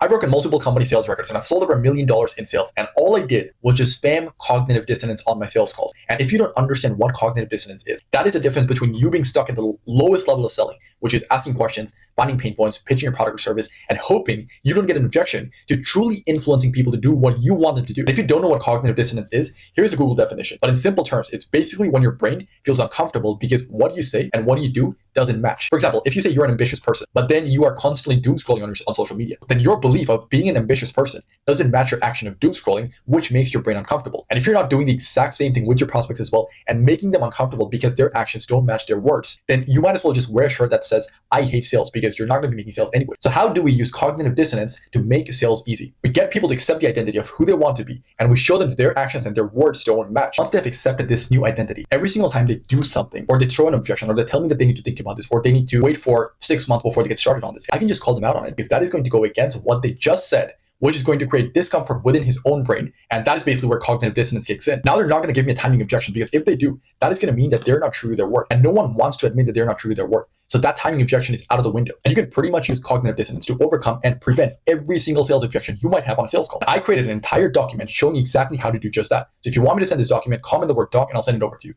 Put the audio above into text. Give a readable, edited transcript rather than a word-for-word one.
I've broken multiple company sales records and I've sold over $1 million in sales. And all I did was just spam cognitive dissonance on my sales calls. And if you don't understand what cognitive dissonance is, that is the difference between you being stuck at the lowest level of selling, which is asking questions, finding pain points, pitching your product or service, and hoping you don't get an objection, to truly influencing people to do what you want them to do. And if you don't know what cognitive dissonance is, here's the Google definition. But in simple terms, it's basically when your brain feels uncomfortable because what you say and what you do doesn't match. For example, if you say you're an ambitious person, but then you are constantly doom scrolling on social media, then your belief of being an ambitious person doesn't match your action of doom scrolling, which makes your brain uncomfortable. And if you're not doing the exact same thing with your prospects as well and making them uncomfortable because their actions don't match their words, then you might as well just wear a shirt that says, I hate sales, because you're not going to be making sales anyway. So how do we use cognitive dissonance to make sales easy? We get people to accept the identity of who they want to be, and we show them that their actions and their words don't match. Once they've accepted this new identity, every single time they do something, or they throw an objection, or they tell me that they need to think about this, or they need to wait for 6 months before they get started on this, I can just call them out on it, because that is going to go against what they just said, which is going to create discomfort within his own brain. And that is basically where cognitive dissonance kicks in. Now they're not going to give me a timing objection, because if they do, that is going to mean that they're not true to their word. And no one wants to admit that they're not true to their word. So that timing objection is out of the window. And you can pretty much use cognitive dissonance to overcome and prevent every single sales objection you might have on a sales call. I created an entire document showing exactly how to do just that. So if you want me to send this document, comment the word doc and I'll send it over to you.